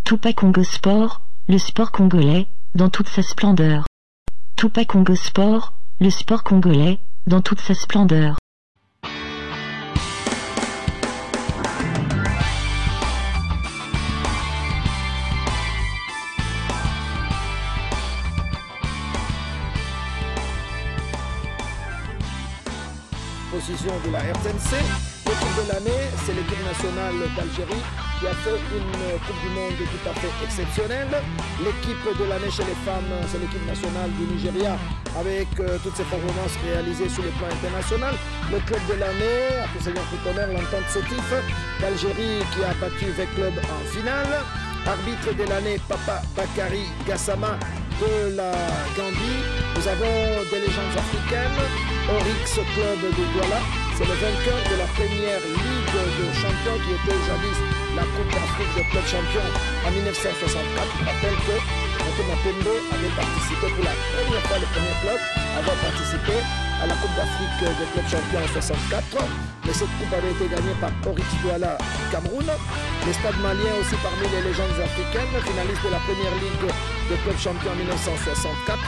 Tupac Congo Sport, le sport congolais, dans toute sa splendeur. Tupac Congo Sport, le sport congolais, dans toute sa splendeur. Position de la RTNC. L'équipe de l'année, c'est l'équipe nationale d'Algérie qui a fait une Coupe du Monde tout à fait exceptionnelle. L'équipe de l'année chez les femmes, c'est l'équipe nationale du Nigeria avec toutes ses performances réalisées sur le plan international. Le club de l'année, à tout seigneur tout honneur, l'entente Sétif d'Algérie qui a battu V Club en finale. Arbitre de l'année, Papa Bakary Gassama de la Gambie. Nous avons des légendes africaines. Oryx Club de Douala, c'est le vainqueur de la première Ligue de champions qui était jadis la Coupe d'Afrique de club champion en 1964. Je rappelle que Moto Mapembe avait participé pour la première fois, le premier club avait participé à la Coupe d'Afrique de club champion en 64. Mais cette coupe avait été gagnée par Oryx Douala Cameroun. Le Stade malien aussi parmi les légendes africaines, finaliste de la première Ligue de club champion en 1964.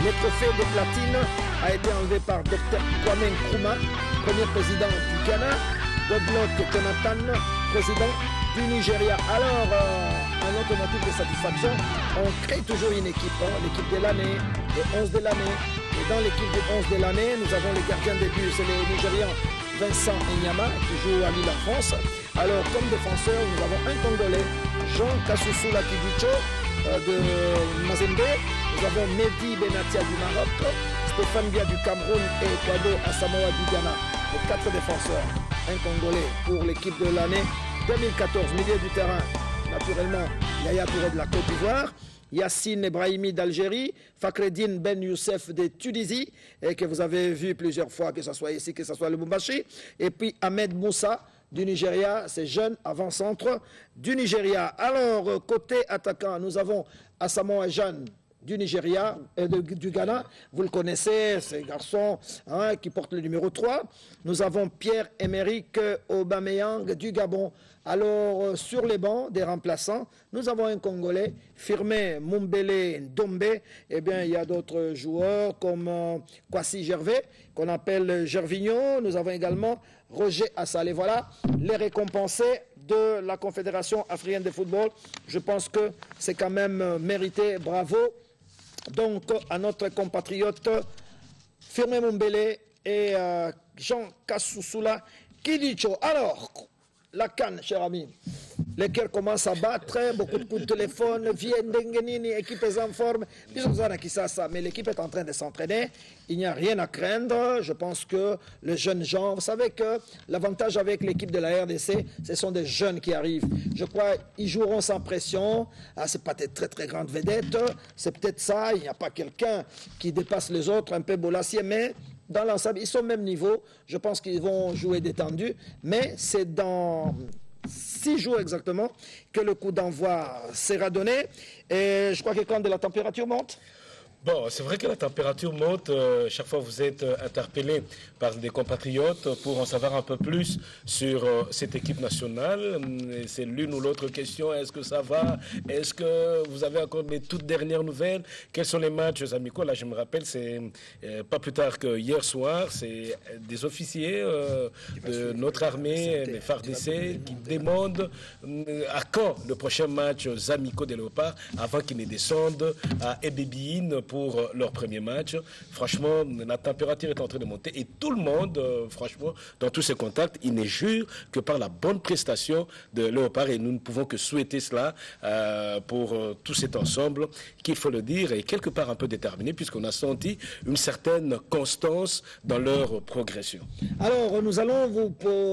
Le trophée de platine a été enlevé par Dr Kwame Nkrumah, premier président du Ghana, Goodluck Jonathan, président du Nigeria. Alors, un autre motif de satisfaction, on crée toujours une équipe, l'équipe de l'année, les 11 de l'année. Et dans l'équipe des 11 de l'année, nous avons les gardiens de but, c'est les Nigérians Vincent Enyama, qui joue à Lille en France. Alors, comme défenseur, nous avons un Congolais, Jean Kassoussoula Kidicho, de Mazembe. Nous avons Mehdi Benatia du Maroc, Stéphane Bia du Cameroun et Kwado Asamoah du Ghana. Les 4 défenseurs, un Congolais pour l'équipe de l'année 2014. Milieu du terrain, naturellement, Yaya Touré de la Côte d'Ivoire, Yassine Ebrahimi d'Algérie, Fakhreddine Ben Youssef de Tunisie, et que vous avez vu plusieurs fois, que ce soit ici, que ce soit le Lubumbashi, et puis Ahmed Moussa du Nigeria, c'est jeune avant-centre du Nigeria. Alors, côté attaquant, nous avons Asamoah Gyan du Nigeria, du Ghana. Vous le connaissez, c'est garçon qui porte le numéro 3. Nous avons Pierre-Emerick Aubameyang du Gabon. Alors, sur les bancs des remplaçants, nous avons un Congolais, Firmin Mumbele Ndombe. Eh bien, il y a d'autres joueurs comme Kwasi Gervais, qu'on appelle Gervinho. Nous avons également Roger Assalé. Voilà les récompensés de la Confédération africaine de football. Je pense que c'est quand même mérité. Bravo. Donc, à notre compatriote Firmin Mumbele et Jean Kassoussoula Kidicho. Alors, la canne, cher ami. Les cœurs commencent à battre, beaucoup de coups de téléphone, viennent, équipe est en forme. Mais l'équipe est en train de s'entraîner. Il n'y a rien à craindre. Je pense que les jeunes gens, vous savez que l'avantage avec l'équipe de la RDC, ce sont des jeunes qui arrivent. Je crois qu'ils joueront sans pression. Ce n'est pas des très très grandes vedettes. C'est peut-être ça. Il n'y a pas quelqu'un qui dépasse les autres, un peu Bolassier, mais dans l'ensemble, ils sont au même niveau. Je pense qu'ils vont jouer détendus. Mais c'est dans 6 jours exactement que le coup d'envoi sera donné. Et je crois que quand la température monte, Bon, c'est vrai que la température monte. Chaque fois, vous êtes interpellé par des compatriotes pour en savoir un peu plus sur cette équipe nationale. C'est l'une ou l'autre question. Est-ce que ça va? Est-ce que vous avez encore mes toutes dernières nouvelles? Quels sont les matchs amicaux? Là, je me rappelle, c'est pas plus tard que hier soir, c'est des officiers de notre armée, des FARDC, qui demandent à quand le prochain match amicaux des Léopards avant qu'ils ne descendent à Ebébine pour leur premier match. Franchement, la température est en train de monter et tout le monde, franchement, dans tous ces contacts, il ne jure que par la bonne prestation de Léopard et nous ne pouvons que souhaiter cela pour tout cet ensemble qu'il faut le dire est quelque part un peu déterminé puisqu'on a senti une certaine constance dans leur progression. Alors, nous allons vous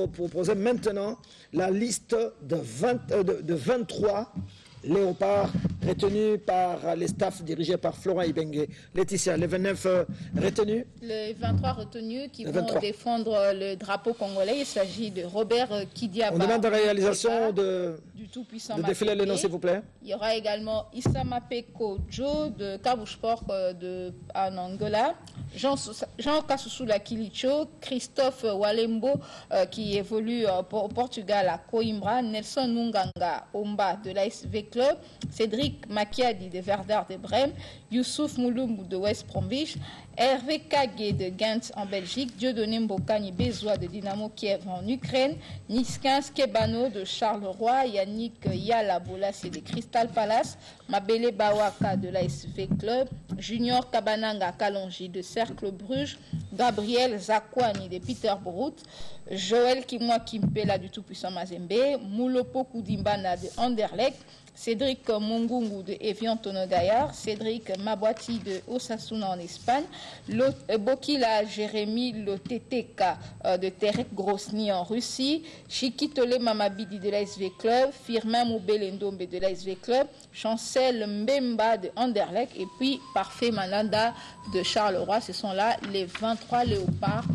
proposer maintenant la liste de 23 Léopards retenus par les staffs dirigés par Florent Ibenge. Laetitia, les 29 retenus? Les 23 retenus qui vont défendre le drapeau congolais. Il s'agit de Robert Kidiaba. On demande la réalisation du tout-puissant. De défiler les noms, s'il vous plaît. Il y aura également Issama Peko Joe de Kabusport en Angola, Jean Kasussula Kilicho, Christophe Walembo qui évolue au Portugal à Coimbra, Nelson Munganga Omba de l'ASV Club, Cédric Makiadi de Werder de Brême, Youssouf Mouloum de West Bromwich, Hervé Kagé de Gent en Belgique, Dieudonné Mbokani Bezois de Dynamo Kiev en Ukraine, Niskin Skebano de Charleroi, Yannick Yala Bolassi de Crystal Palace, Mabele Bawaka de l'ASV Club, Junior Kabananga Kalonji de Cercle Bruges, Gabriel Zakwani de Peterborough, Joël Kimwa Kimpela du Tout-Puissant Mazembe, Moulopo Koudimbana de Anderlecht, Cédric Mungungu de Evian Tono-Gaillard, Cédric Mabwati de Osasuna en Espagne, Bokila Jérémy Loteteka de Terek Grosny en Russie, Chikitole Mamabidi de l'ASV Club, Firmin Moubele-Ndombe de l'ASV Club, Chancel Mbemba de Anderlecht et puis Parfait Mananda de Charleroi. Ce sont là les 23 léopards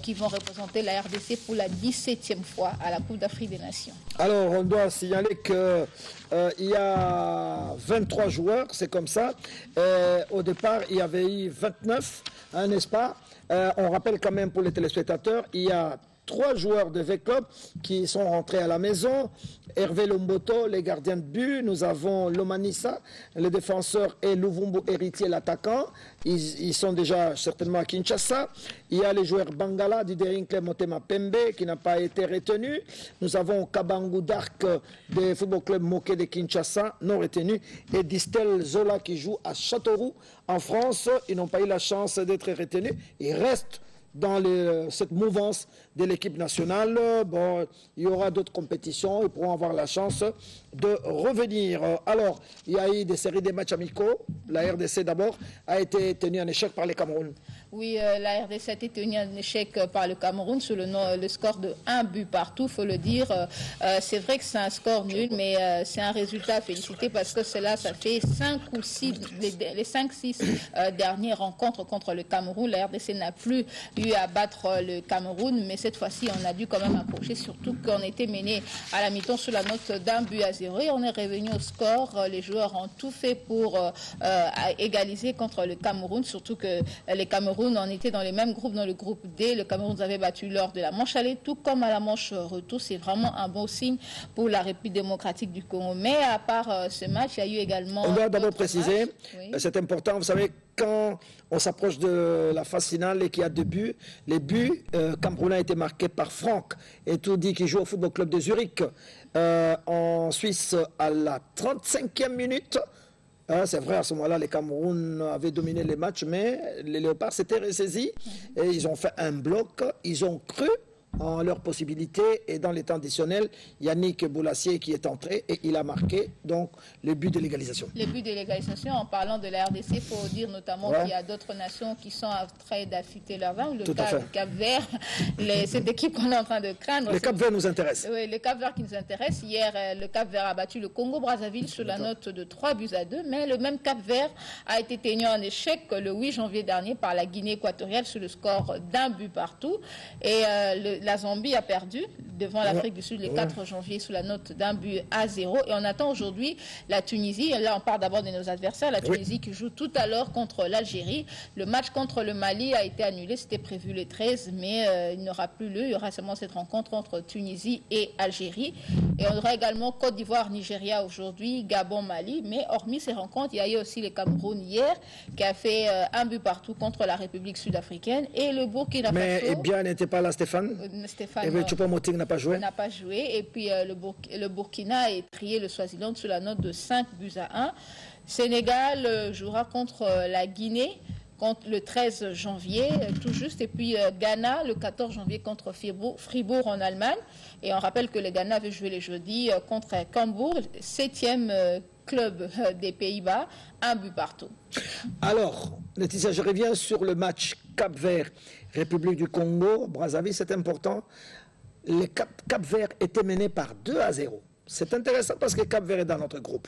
qui vont représenter la RDC pour la 17e fois à la Coupe d'Afrique des Nations. Alors, on doit signaler que il y a 23 joueurs, c'est comme ça. Au départ, il y avait eu 29, hein, n'est-ce pas? On rappelle quand même pour les téléspectateurs, il y a 3 joueurs de V-Club qui sont rentrés à la maison. Hervé Lomboto, les gardiens de but. Nous avons Lomanissa, le défenseur, et Luvumbu Héritier, l'attaquant. Ils sont déjà certainement à Kinshasa. Il y a les joueurs Bangala, Diderinkle Motema Pembe, qui n'a pas été retenu. Nous avons Kabangu Dark du Football Club Moké de Kinshasa, non retenu. Et Distel Zola qui joue à Châteauroux, en France. Ils n'ont pas eu la chance d'être retenus. Ils restent dans cette mouvance de l'équipe nationale. Bon, il y aura d'autres compétitions, ils pourront avoir la chance de revenir. Alors, il y a eu des séries de matchs amicaux. La RDC d'abord a été tenue en échec par les Cameroun. Oui, la RDC a été tenue en échec par le Cameroun sur le score de 1 but partout, il faut le dire. C'est vrai que c'est un score nul, mais c'est un résultat à féliciter parce que cela, ça fait 5 ou 6, les 5-6 dernières rencontres contre le Cameroun. La RDC n'a plus eu à battre le Cameroun, mais cette fois-ci, on a dû quand même accrocher, surtout qu'on était mené à la mi-temps sur la note d'1 but à 0 et on est revenu au score. Les joueurs ont tout fait pour égaliser contre le Cameroun, surtout que les Cameroun on était dans les mêmes groupes, dans le groupe D. Le Cameroun avait battu lors de la manche aller, tout comme à la manche retour. C'est vraiment un bon signe pour la République démocratique du Congo. Mais à part ce match, il y a eu également... On doit d'abord préciser, oui. C'est important, vous savez, quand on s'approche de la phase finale et qu'il y a 2 buts, les buts, Cameroun a été marqué par Franck, et tout dit qu'il joue au Football Club de Zurich en Suisse à la 35e minute. C'est vrai, à ce moment-là, les Cameroun avaient dominé les matchs, mais les Léopards s'étaient ressaisis et ils ont fait un bloc. Ils ont cru en leurs possibilités et dans les temps additionnels, Yannick Boulassier qui est entré et il a marqué donc le but de l'égalisation. Le but de l'égalisation, en parlant de la RDC, il faut dire notamment qu'il y a d'autres nations qui sont en train d'affûter leur vin. Le cas du Cap-Vert, cette équipe qu'on est en train de craindre. Le Cap-Vert nous intéresse. Oui, le Cap-Vert qui nous intéresse. Hier, le Cap-Vert a battu le Congo-Brazzaville sur la note de 3 buts à 2, mais le même Cap-Vert a été tenu en échec le 8 janvier dernier par la Guinée équatoriale sur le score d'1 but partout. Et la Zambie a perdu devant l'Afrique du Sud le 4 janvier sous la note d'1 but à 0. Et on attend aujourd'hui la Tunisie. Là, on part d'abord de nos adversaires. La Tunisie qui joue tout à l'heure contre l'Algérie. Le match contre le Mali a été annulé. C'était prévu le 13, mais il n'aura plus lieu. Il y aura seulement cette rencontre entre Tunisie et Algérie. Et on aura également Côte d'Ivoire-Nigeria aujourd'hui, Gabon-Mali. Mais hormis ces rencontres, il y a eu aussi le Cameroun hier qui a fait 1 but partout contre la République sud-africaine. Et le Burkina Faso... Mais bien n'était pas là, Stéphane. Et Choupo-Moting n'a pas joué. N'a pas joué. Et puis le Burkina a trié le Swaziland sur la note de 5 buts à 1. Sénégal jouera contre la Guinée le 13 janvier, tout juste. Et puis Ghana le 14 janvier contre Fribourg en Allemagne. Et on rappelle que le Ghana avait joué les jeudis contre Cambourg, 7e club des Pays-Bas, 1 but partout. Alors, Laetitia, je reviens sur le match Cap-Vert, République du Congo, Brazzaville, c'est important. Le Cap-Vert était mené par 2 à 0. C'est intéressant parce que Cap-Vert est dans notre groupe.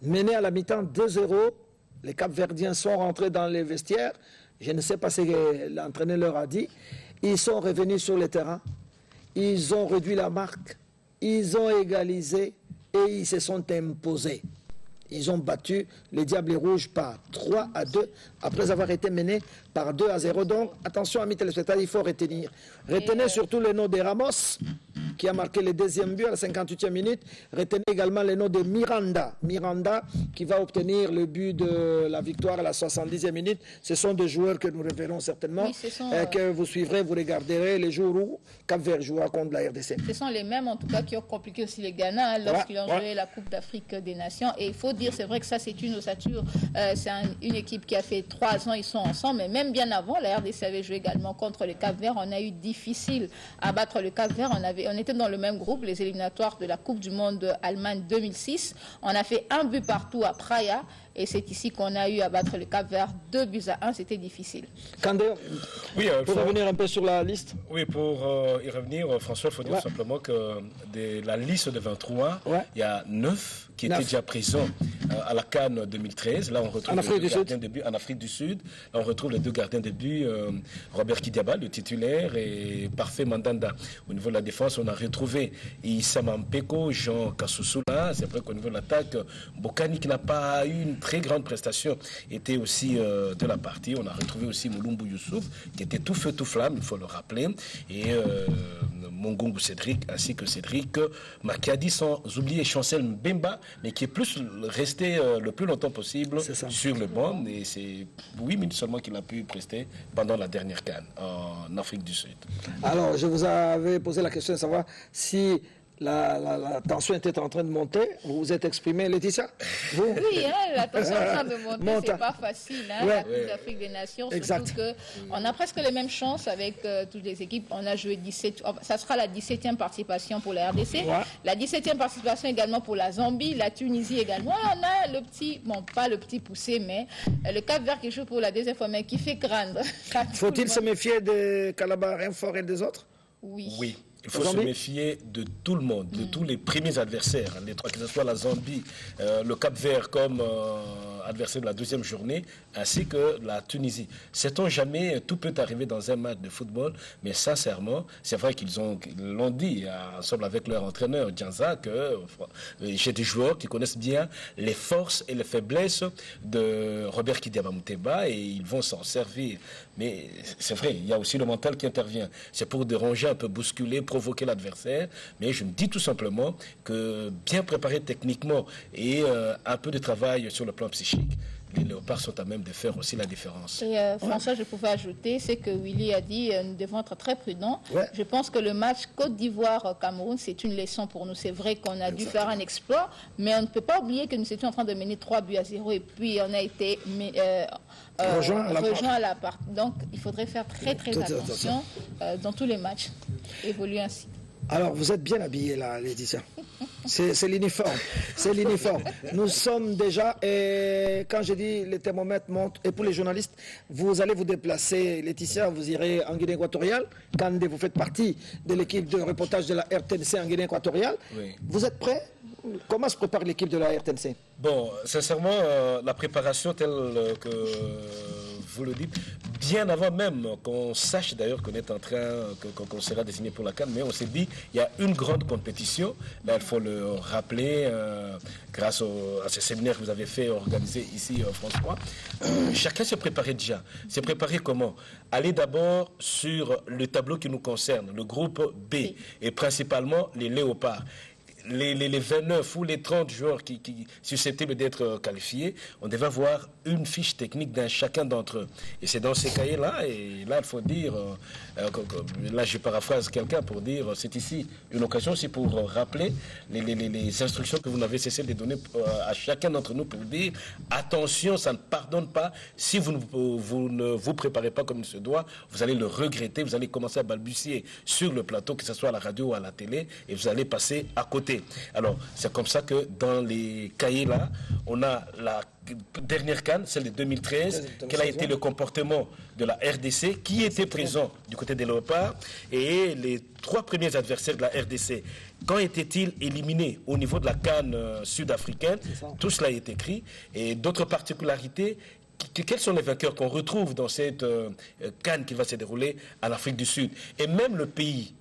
Mené à la mi-temps 2-0, les Cap-Verdiens sont rentrés dans les vestiaires. Je ne sais pas ce que l'entraîneur leur a dit. Ils sont revenus sur le terrain. Ils ont réduit la marque. Ils ont égalisé. et ils se sont imposés. Ils ont battu les Diables Rouges par 3-2 après avoir été menés par 2-0. Donc, attention, amis téléspectateurs, il faut retenir. Retenez surtout le nom de Ramos, qui a marqué le deuxième but à la 58e minute. Retenez également le nom de Miranda. Miranda, qui va obtenir le but de la victoire à la 70e minute. Ce sont des joueurs que nous reverrons certainement, que vous suivrez, vous regarderez les jours où Cap-Vert jouera contre la RDC. Ce sont les mêmes, en tout cas, qui ont compliqué aussi les Ghana lorsqu'ils ont joué la Coupe d'Afrique des Nations. Et il faut dire, c'est vrai que ça, c'est une ossature. C'est une équipe qui a fait 3 ans, ils sont ensemble. Mais même bien avant, la RDC avait joué également contre le Cap-Vert. On a eu difficile à battre le Cap-Vert. On était dans le même groupe, les éliminatoires de la Coupe du Monde Allemagne 2006. On a fait 1 but partout à Praia. Et c'est ici qu'on a eu à battre le Cap-Vert 2-1. C'était difficile. Kandé, oui, pour revenir un peu sur la liste. Oui, pour y revenir, François, il faut dire simplement que de la liste de 23, il y a 9 qui étaient déjà présents à la CAN 2013. Là, on retrouve les 2 gardiens de but en Afrique du Sud. Là, on retrouve les 2 gardiens de but, Robert Kidiaba, le titulaire, et Parfait Mandanda. Au niveau de la défense, on a retrouvé Issa Mampeko, Jean Kassoussoula. C'est vrai qu'au niveau de l'attaque, Bokani, qui n'a pas eu une très grande prestation, était aussi de la partie. On a retrouvé aussi Moulumbu Youssouf, qui était tout feu, tout flamme, il faut le rappeler. Et Mongongu Cédric, ainsi que Cédric Makiadi, sans oublier Chancel Mbemba, mais qui est plus resté le plus longtemps possible sur le banc. Et c'est 8 minutes seulement qu'il a pu prester pendant la dernière CAN en Afrique du Sud. Alors, je vous avais posé la question de savoir si la tension était en train de monter. Vous vous êtes exprimé, Laetitia? Vous? Oui, la tension est en train de monter, c'est pas facile. La Coupe d'Afrique des Nations, surtout qu'on a presque les mêmes chances avec toutes les équipes. On a joué 17, ça sera la 17e participation pour la RDC, la 17e participation également pour la Zambie, la Tunisie également. On a le petit, bon, pas le petit poussé, mais le Cap-Vert qui joue pour la 2e fois, mais qui fait craindre. Faut-il se méfier de Calabar, Renfort et des autres? Oui. Il faut se méfier de tout le monde, de tous les premiers adversaires, les 3, que ce soit la Zambie, le Cap-Vert comme adversaire de la 2e journée, ainsi que la Tunisie. Sait-on jamais, tout peut arriver dans un match de football, mais sincèrement, c'est vrai qu'ils l'ont dit, ensemble avec leur entraîneur, Djanza, que j'ai des joueurs qui connaissent bien les forces et les faiblesses de Robert Kidiaba Mouteba, et ils vont s'en servir. Mais c'est vrai, il y a aussi le mental qui intervient. C'est pour déranger un peu, bousculer, provoquer l'adversaire, mais je me dis tout simplement que bien préparé techniquement et un peu de travail sur le plan psychique, les Léopards sont à même de faire aussi la différence. Et François, je pouvais ajouter, c'est que Willy a dit, nous devons être très prudents. Je pense que le match Côte d'Ivoire-Cameroun, c'est une leçon pour nous. C'est vrai qu'on a dû faire un exploit, mais on ne peut pas oublier que nous étions en train de mener 3-0 et puis on a été rejoint à la part. Donc, il faudrait faire très attention dans tous les matchs, évoluer ainsi. Alors, vous êtes bien habillés là, Laetitia. C'est l'uniforme. C'est l'uniforme. Nous sommes déjà, et quand je dis le thermomètre monte, et pour les journalistes, vous allez vous déplacer, Laetitia, vous irez en Guinée équatoriale. Kandé, vous faites partie de l'équipe de reportage de la RTNC en Guinée équatoriale. Oui. Vous êtes prêts? Comment se prépare l'équipe de la RTNC? Bon, sincèrement, la préparation telle que vous le dites, bien avant même qu'on sache d'ailleurs qu'on est en train, qu'on sera désigné pour la CAN, mais on s'est dit, il y a une grande compétition, là il faut le rappeler, grâce à ce séminaire que vous avez fait organiser ici, François, chacun s'est préparé déjà. S'est préparé comment? Aller d'abord sur le tableau qui nous concerne, le groupe B, et principalement les Léopards. Les 29 ou les 30 joueurs qui susceptibles d'être qualifiés, on devait avoir une fiche technique d'un chacun d'entre eux. Et c'est dans ces cahiers-là, et là, il faut dire, là, je paraphrase quelqu'un pour dire, c'est ici une occasion aussi pour rappeler les instructions que vous n'avez cessé de donner à chacun d'entre nous pour dire, attention, ça ne pardonne pas. Si vous ne vous préparez pas comme il se doit, vous allez le regretter, vous allez commencer à balbutier sur le plateau, que ce soit à la radio ou à la télé, et vous allez passer à côté. Alors, c'est comme ça que dans les cahiers-là, on a la dernière CAN, celle de 2013, quel a été le comportement de la RDC, qui était présent du côté des Léopards, et les 3 premiers adversaires de la RDC. Quand étaient-ils éliminés au niveau de la CAN sud-africaine? Tout cela est écrit. Et d'autres particularités, quels sont les vainqueurs qu'on retrouve dans cette CAN qui va se dérouler en Afrique du Sud? Et même le pays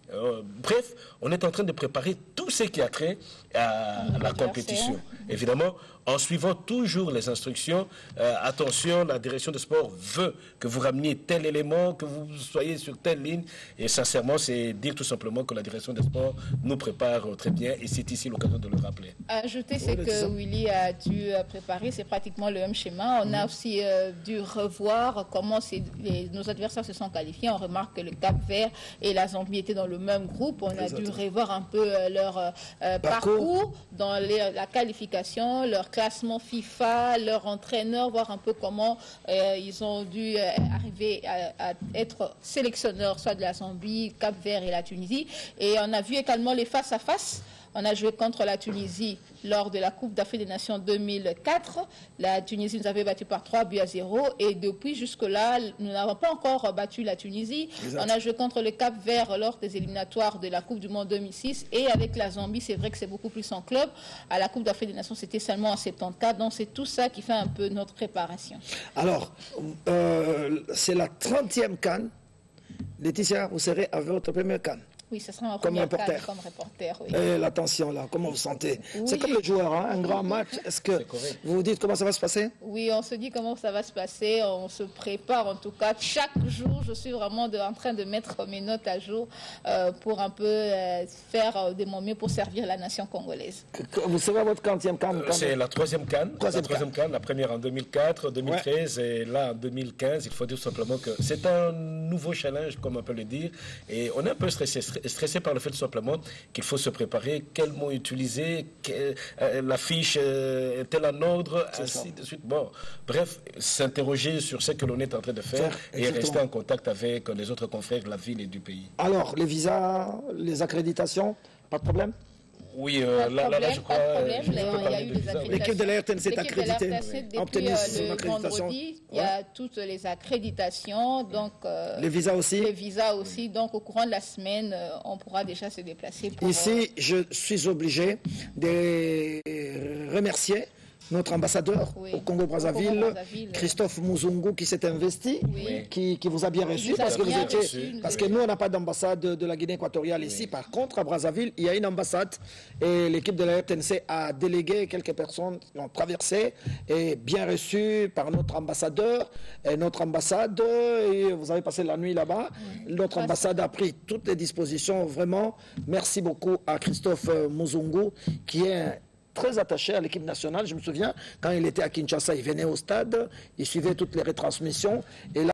Bref, on est en train de préparer tout ce qui a trait à la compétition. Évidemment, en suivant toujours les instructions. Attention, la direction de sport veut que vous rameniez tel élément, que vous soyez sur telle ligne. Et sincèrement, c'est dire tout simplement que la direction de sport nous prépare très bien. Et c'est ici l'occasion de le rappeler. Ajouter ce que Willy a dû préparer, c'est pratiquement le même schéma. On a aussi dû revoir comment nos adversaires se sont qualifiés. On remarque que le Cap-Vert et la Zambie étaient dans le même groupe. On a dû revoir un peu leur parcours dans la qualification, leur classement FIFA, leur entraîneur, voir un peu comment ils ont dû arriver à être sélectionneurs, soit de la Zambie, Cap-Vert et la Tunisie. Et on a vu également les face-à-face. On a joué contre la Tunisie lors de la Coupe d'Afrique des Nations 2004. La Tunisie nous avait battu par 3-0. Et depuis jusque-là, nous n'avons pas encore battu la Tunisie. Exact. On a joué contre le Cap-Vert lors des éliminatoires de la Coupe du Monde 2006. Et avec la Zambie, c'est vrai que c'est beaucoup plus en club. À la Coupe d'Afrique des Nations, c'était seulement en 74. Donc c'est tout ça qui fait un peu notre préparation. Alors, c'est la 30e CAN. Laetitia, vous serez à votre première CAN. Oui, ce sera ma comme première reporter. CAN comme reporter. Oui. Et l'attention là, comment vous sentez? Oui. C'est comme le joueur, hein, un grand match. Est-ce que vous vous dites comment ça va se passer? Oui, on se dit comment ça va se passer. On se prépare en tout cas. Chaque jour, je suis vraiment en train de mettre mes notes à jour pour un peu faire de mon mieux pour servir la nation congolaise. Vous serez à votre 40e CAN? C'est la 3e CAN. La première en 200004, 2013 et là en 2015. Il faut dire simplement que c'est un nouveau challenge, comme on peut le dire. Et on est un peu stressé par le fait tout simplement qu'il faut se préparer, quel mot utiliser, la fiche est-elle en ordre, ainsi de suite. Bon, bref, s'interroger sur ce que l'on est en train de faire et rester en contact avec les autres confrères de la ville et du pays. Alors, les visas, les accréditations, pas de problème? Oui, là, je crois. L'équipe de la RTNC est accréditée. Depuis le vendredi, il y a toutes les accréditations. Donc, les visas aussi. Les visas aussi. Donc, au courant de la semaine, on pourra déjà se déplacer. Ici, je suis obligé de remercier notre ambassadeur au Congo-Brazzaville, Christophe Muzungu, qui s'est investi, qui vous a bien reçu, parce que vous étiez, parce que nous, on n'a pas d'ambassade de la Guinée équatoriale ici. Par contre, à Brazzaville, il y a une ambassade et l'équipe de la RTNC a délégué quelques personnes qui ont traversé et bien reçues par notre ambassadeur et notre ambassade. Et vous avez passé la nuit là-bas. Notre ambassade a pris toutes les dispositions. Vraiment, merci beaucoup à Christophe Muzungu, qui est très attaché à l'équipe nationale. Je me souviens, quand il était à Kinshasa, il venait au stade, il suivait toutes les retransmissions. Et là,